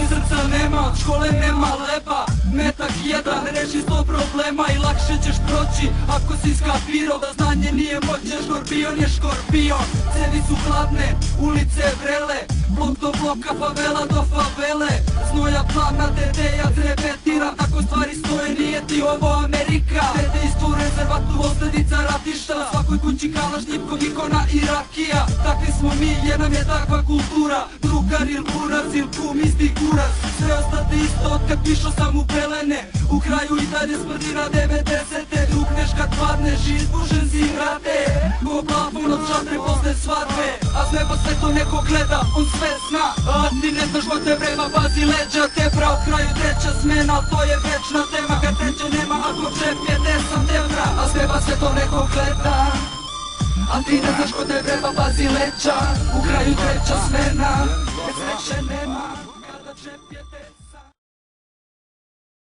Srca nema, od škole nema leba. Metak jedan, reši 100 problema i lakše ćeš proći ako si skapirao da znanje nije moć, jer škorpion je škorpion. Cevi su hladne, ulice vrele, blok do bloka, favela do favele. Znoja plana, dede, ja repetiram, tako stvari stoje, nije ti ovo Amerika. Dedejstvo, rezervatu, osledica ratišta, na svakoj kući kalašnjivkom, ikona i rakija. Takvi smo mi, jer nam je takva kultura. Drugar il buraz il kum, isti kurac. Sve ostate isto od kad pišao sam u pelene. U kraju i dalje smrdi na 90-te. Drukneš kad padneš, izbužen si vrate. Ko plafon od šatre posle svadbe. A s neba sve to neko gleda, on sve zna. A ti ne znaš ko te vrema, pazi leđa tebra. U kraju treća smena, to je večna tema. Kad treće nema, ako džep je 10 evra. A s neba sve to neko gleda, a ti ne znaš ko te vreba, pazi leđa. U kraju treća smena, kad sreće nema, kada džep je 10